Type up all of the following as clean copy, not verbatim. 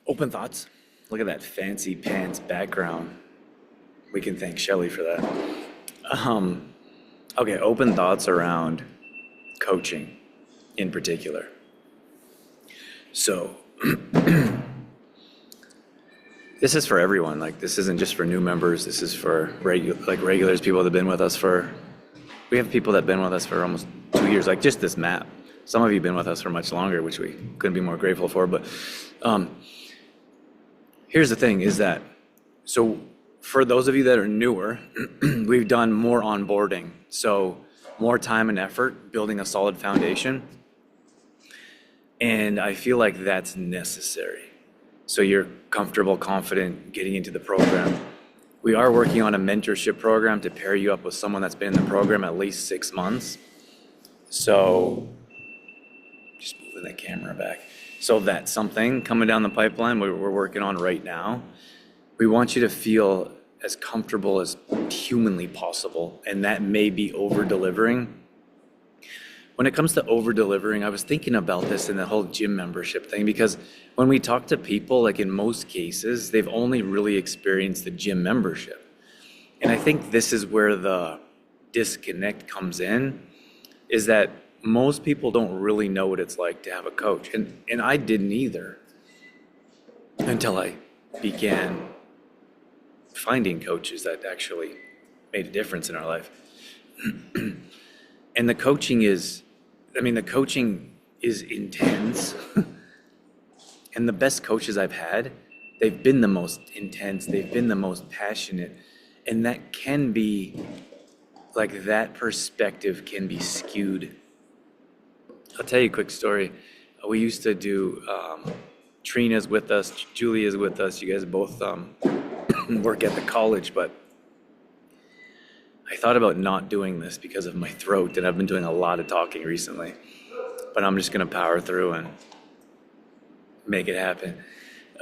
Open thoughts. Look at that fancy pants background. We can thank Shelly for that. Okay, open thoughts around coaching in particular. So, this is for everyone. Like, this isn't just for new members. This is for regulars, people that have been with us for. We have people that have been with us for almost 2 years. Like just this map. Some of you have been with us for much longer, which we couldn't be more grateful for. But here's the thing: is that so for those of you that are newer, we've done more onboarding. So more time and effort building a solid foundation. And I feel like that's necessary. So you're comfortable, confident getting into the program. We are working on a mentorship program to pair you up with someone that's been in the program at least 6 months. So just moving the camera back. So that's something coming down the pipeline we're working on right now. We want you to feel as comfortable as humanly possible, and that may be over-delivering. When it comes to over-delivering, I was thinking about this in the whole gym membership thing, because when we talk to people, like in most cases, they've only really experienced the gym membership. And I think this is where the disconnect comes in, is that most people don't really know what it's like to have a coach. And I didn't either until I began finding coaches that actually made a difference in our life. And the coaching is intense. And the best coaches I've had, they've been the most intense, they've been the most passionate. And that can be, like, that perspective can be skewed. I'll tell you a quick story. We used to do, Trina's with us, Julia's with us, you guys both work at the college, but I thought about not doing this because of my throat, and I've been doing a lot of talking recently, but I'm just gonna power through and make it happen.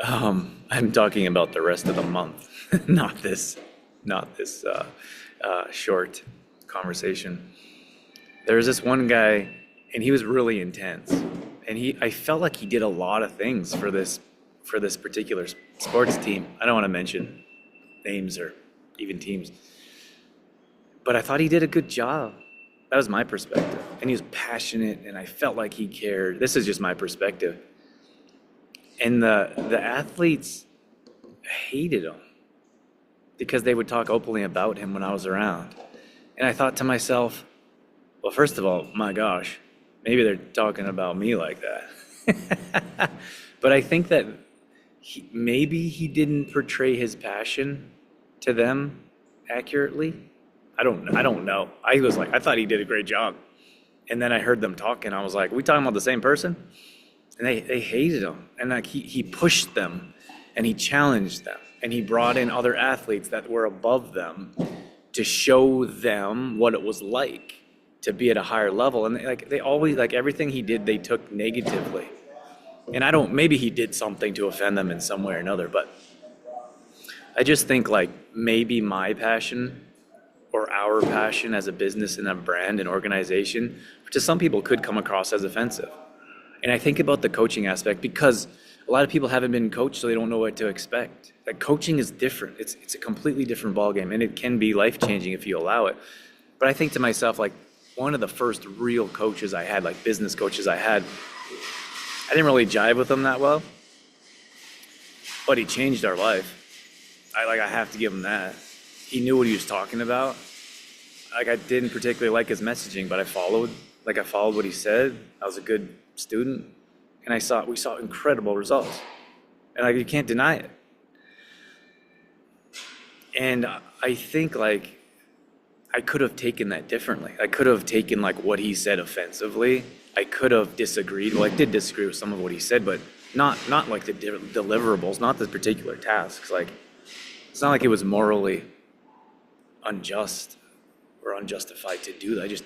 I'm talking about the rest of the month, not this short conversation. There was this one guy, and he was really intense, and I felt like he did a lot of things for this particular sports team. I don't want to mention names or even teams, but I thought he did a good job. That was my perspective. And he was passionate, and I felt like he cared. This is just my perspective. And the athletes hated him because they would talk openly about him when I was around. And I thought to myself, well, first of all, my gosh, maybe they're talking about me like that. But I think that maybe he didn't portray his passion to them accurately. I don't know. I thought he did a great job. And then I heard them talking. I was like, we talking about the same person? And they hated him. And like he pushed them, and he challenged them, and he brought in other athletes that were above them to show them what it was like to be at a higher level. And they always, like, everything he did, they took negatively. And maybe he did something to offend them in some way or another, but I just think, like, maybe my passion or our passion as a business and a brand and organization to some people could come across as offensive. And I think about the coaching aspect because a lot of people haven't been coached, so they don't know what to expect. Like, coaching is different. It's a completely different ballgame, and it can be life-changing if you allow it. But I think to myself, like, one of the first real coaches I had, like business coaches I had, I didn't really jive with him that well, but he changed our life. I have to give him that. He knew what he was talking about. Like, I didn't particularly like his messaging, but I followed what he said. I was a good student, and we saw incredible results, and like, you can't deny it. And I think, like, I could have taken that differently. I could have taken, like, what he said offensively. I could have disagreed. Well, I did disagree with some of what he said, but not like the deliverables, not the particular tasks. Like, it's not like it was morally unjust or unjustified to do that. I just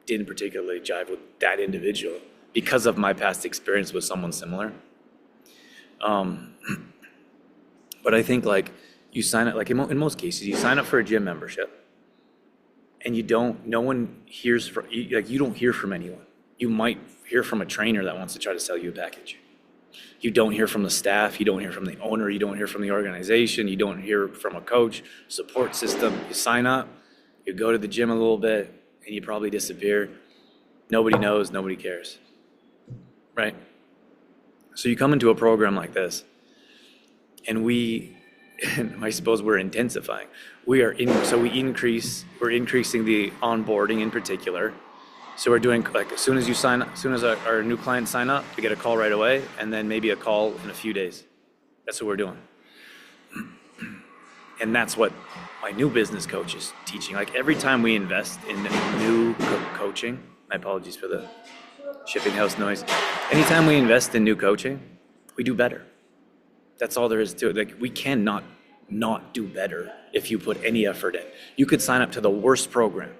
didn't particularly jive with that individual because of my past experience with someone similar. But I think, like, you sign up, like, in most cases, you sign up for a gym membership, and no one hears from you, like, you don't hear from anyone. You might hear from a trainer that wants to try to sell you a package. You don't hear from the staff, you don't hear from the owner, you don't hear from the organization, you don't hear from a coach, support system. You sign up, you go to the gym a little bit, and you probably disappear. Nobody knows, nobody cares, right? So you come into a program like this, and I suppose we're intensifying. We're increasing the onboarding in particular. So we're doing, like, as soon as our new clients sign up, we get a call right away, and then maybe a call in a few days. That's what we're doing. And that's what my new business coach is teaching. Like, every time we invest in new coaching, my apologies for the shipping house noise. Anytime we invest in new coaching, we do better. That's all there is to it. Like, we cannot not do better if you put any effort in. You could sign up to the worst program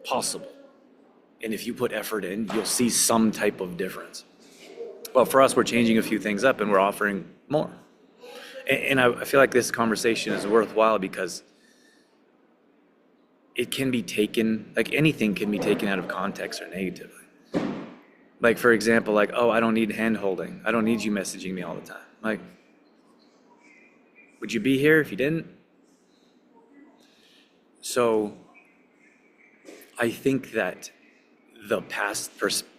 possible, and if you put effort in, you'll see some type of difference. Well, for us, we're changing a few things up, and we're offering more. And I feel like this conversation is worthwhile because it can be taken, like, anything can be taken out of context or negatively. Like, for example, like, oh, I don't need hand holding. I don't need you messaging me all the time. Like, would you be here if you didn't? So I think that the past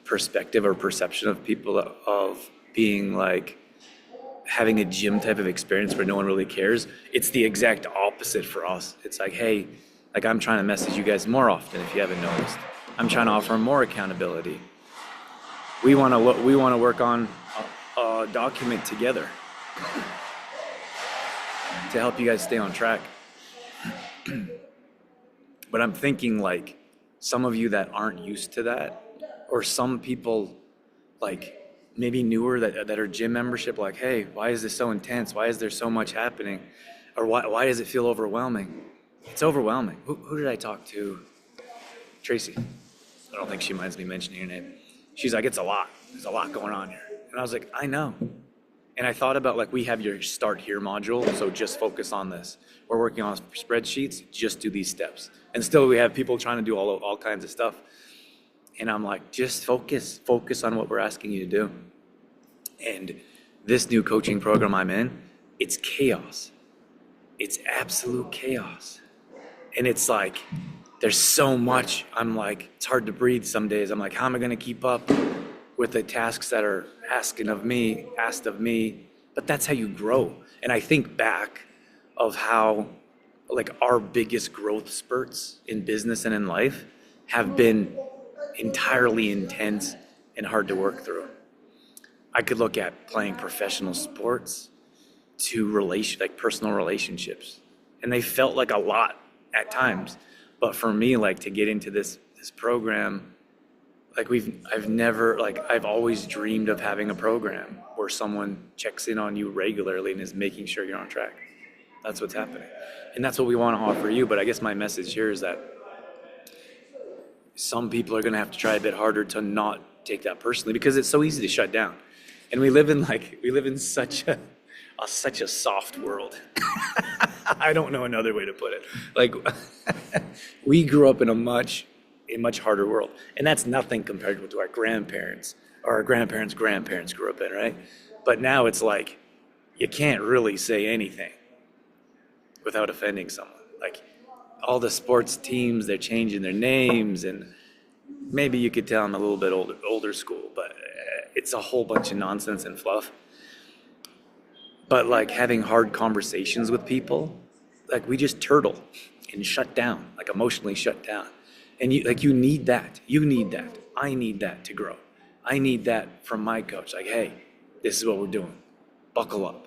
perspective or perception of people of being like having a gym type of experience where no one really cares, it's the exact opposite for us. It's like, hey, like, I'm trying to message you guys more often if you haven't noticed. I'm trying to offer more accountability. We want to work on a document together to help you guys stay on track. But I'm thinking, like, some of you that aren't used to that, or some people like maybe newer that are gym membership, like, hey, why is this so intense? Why is there so much happening? Or why does it feel overwhelming? It's overwhelming. Who did I talk to? Tracy. I don't think she minds me mentioning her name. She's like, it's a lot. There's a lot going on here. And I was like, I know. And I thought about, like, we have your start here module, so just focus on this. We're working on spreadsheets, just do these steps. And still we have people trying to do all kinds of stuff. And I'm like, just focus on what we're asking you to do. And this new coaching program I'm in, it's chaos. It's absolute chaos. And it's like, there's so much. I'm like, it's hard to breathe some days. I'm like, how am I going to keep up with the tasks that are asked of me? But that's how you grow. And I think back of how, like, our biggest growth spurts in business and in life have been entirely intense and hard to work through. I could look at playing professional sports to personal relationships, and they felt like a lot at times. But for me, like, to get into this program, like, I've always dreamed of having a program where someone checks in on you regularly and is making sure you're on track. That's what's happening. And that's what we want to offer you. But I guess my message here is that some people are going to have to try a bit harder to not take that personally, because it's so easy to shut down. And we live in such a soft world. I don't know another way to put it. Like, we grew up in a much harder world, and that's nothing compared to what our grandparents or our grandparents' grandparents grew up in, right? But now it's like, you can't really say anything without offending someone. Like, all the sports teams, they're changing their names, and maybe you could tell I'm a little bit older school, but it's a whole bunch of nonsense and fluff. But, like, having hard conversations with people, like, we just turtle and shut down, like, emotionally shut down. And you need that. You need that. I need that to grow. I need that from my coach. Like, hey, this is what we're doing. Buckle up.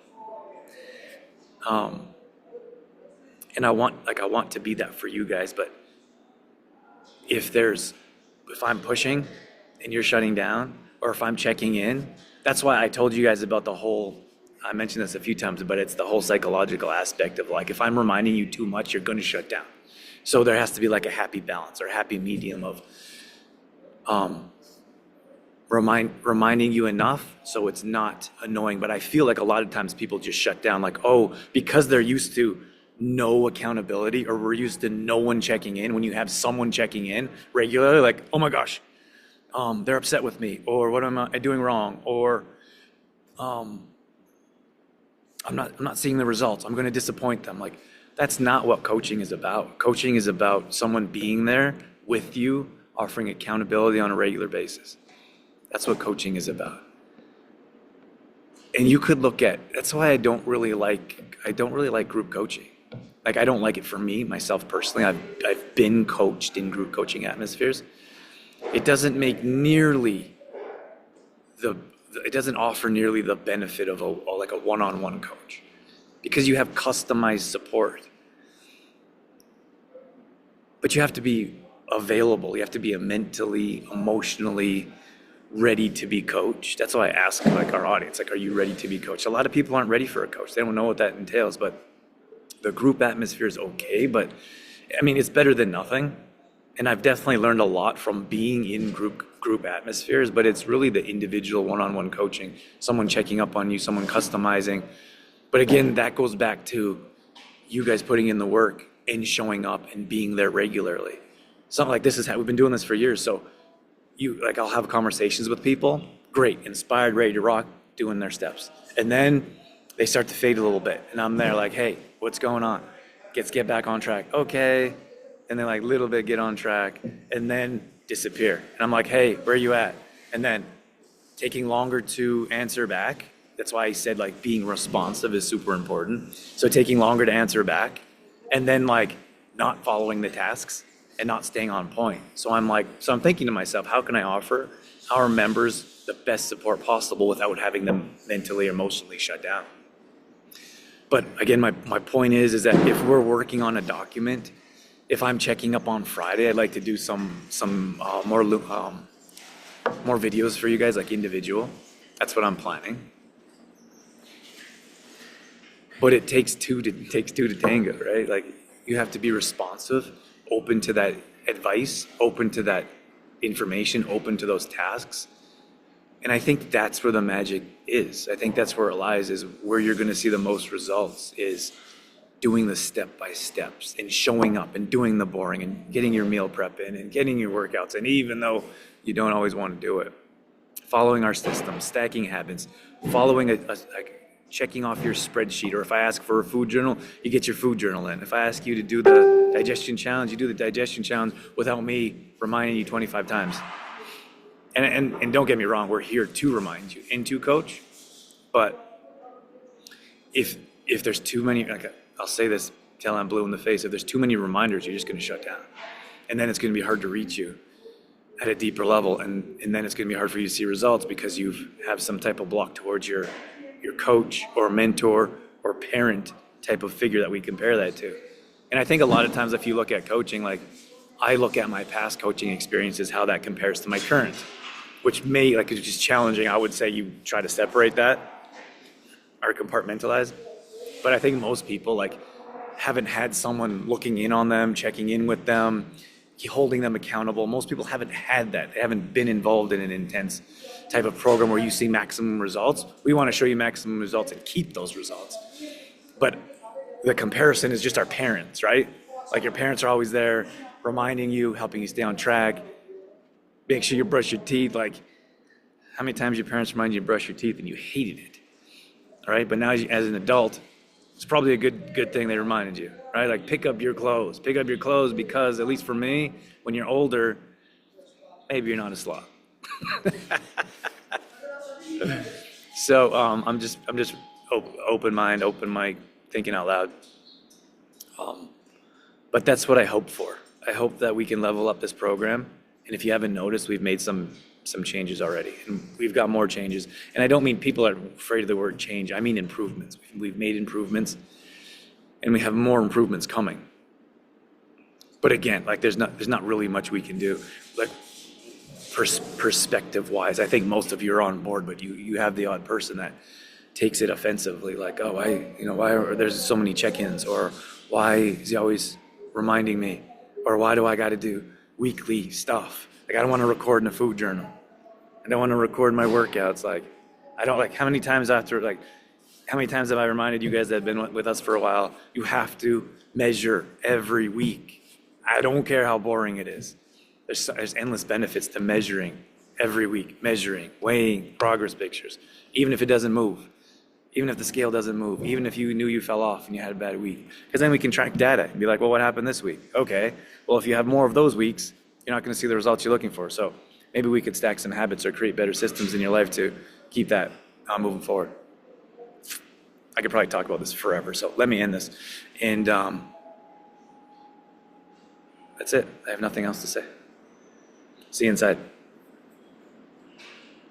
And I want to be that for you guys. But if I'm pushing and you're shutting down, or if I'm checking in, that's why I told you guys about I mentioned this a few times, but it's the whole psychological aspect of, like, if I'm reminding you too much, you're going to shut down. So there has to be, like, a happy balance or a happy medium of reminding you enough so it's not annoying. But I feel like a lot of times people just shut down, like, oh, because they're used to no accountability, or we're used to no one checking in. When you have someone checking in regularly, like, oh my gosh, they're upset with me, or what am I doing wrong, or I'm not seeing the results. I'm going to disappoint them. Like, that's not what coaching is about. Coaching is about someone being there with you, offering accountability on a regular basis. That's what coaching is about. And you could look at, that's why I don't really like group coaching. Like, I don't like it for me, myself personally. I've been coached in group coaching atmospheres. It doesn't make nearly it doesn't offer nearly the benefit of a one-on-one coach, because you have customized support. But you have to be available. You have to be mentally, emotionally ready to be coached. That's why I ask like our audience, like, are you ready to be coached? A lot of people aren't ready for a coach. They don't know what that entails, but the group atmosphere is okay. But I mean, it's better than nothing. And I've definitely learned a lot from being in group atmospheres, but it's really the individual one-on-one coaching, someone checking up on you, someone customizing. But again, that goes back to you guys putting in the work and showing up and being there regularly. Something like this is how we've been doing this for years. So I'll have conversations with people, great, inspired, ready to rock, doing their steps. And then they start to fade a little bit. And I'm there like, hey, what's going on? Let's get back on track. Okay. And then like little bit get on track and then disappear. And I'm like, hey, where are you at? And then taking longer to answer back. That's why I said like being responsive is super important. So taking longer to answer back and then like not following the tasks and not staying on point. So I'm thinking to myself, how can I offer our members the best support possible without having them mentally or emotionally shut down? But again, my point is that if we're working on a document, if I'm checking up on Friday, I'd like to do some more videos for you guys, like individual. That's what I'm planning. But it takes two to tango, right? Like, you have to be responsive, open to that advice, open to that information, open to those tasks. And I think that's where the magic is. I think that's where it lies, is where you're going to see the most results is doing the step-by-steps and showing up and doing the boring and getting your meal prep in and getting your workouts in, even though you don't always want to do it. Following our system, stacking habits, following checking off your spreadsheet. Or if I ask for a food journal, you get your food journal in. If I ask you to do the digestion challenge, you do the digestion challenge without me reminding you 25 times. And don't get me wrong, we're here to remind you and to coach. But if there's too many, I'll say this till I'm blue in the face, if there's too many reminders, you're just going to shut down. And then it's going to be hard to reach you at a deeper level. And then it's going to be hard for you to see results because you have some type of block towards your coach or mentor or parent type of figure that we compare that to. And I think a lot of times if you look at coaching, like I look at my past coaching experiences, how that compares to my current, which may, like, it's just challenging. I would say you try to separate that or compartmentalize. But I think most people like haven't had someone looking in on them, checking in with them, holding them accountable. Most people haven't had that. They haven't been involved in an intense type of program where you see maximum results. We want to show you maximum results and keep those results. But the comparison is just our parents, right? Like your parents are always there reminding you, helping you stay on track. Make sure you brush your teeth. Like, how many times your parents remind you to brush your teeth and you hated it, all right? But now as an adult, it's probably a good thing they reminded you, right? Like, pick up your clothes because, at least for me, when you're older, maybe you're not a slob. So I'm just open mind, open mic, thinking out loud. But that's what I hope for. I hope that we can level up this program. And if you haven't noticed, we've made some changes already, and we've got more changes. And I don't mean people are afraid of the word change. I mean improvements. We've made improvements, and we have more improvements coming. But again, like there's not really much we can do. Like perspective-wise, I think most of you are on board, but you have the odd person that takes it offensively. Like, oh, why are there's so many check-ins, or why is he always reminding me, or why do I got to do weekly stuff? Like, I don't want to record in a food journal. I don't want to record my workouts. Like, I don't, like, how many times have I reminded you guys that have been with us for a while, you have to measure every week. I don't care how boring it is. There's endless benefits to measuring every week, measuring, weighing, progress pictures, even if it doesn't move, even if the scale doesn't move, even if you knew you fell off and you had a bad week. Because then we can track data and be like, well, what happened this week? Okay, well, if you have more of those weeks, you're not going to see the results you're looking for. So maybe we could stack some habits or create better systems in your life to keep that moving forward. I could probably talk about this forever, so let me end this. And that's it. I have nothing else to say. See you inside.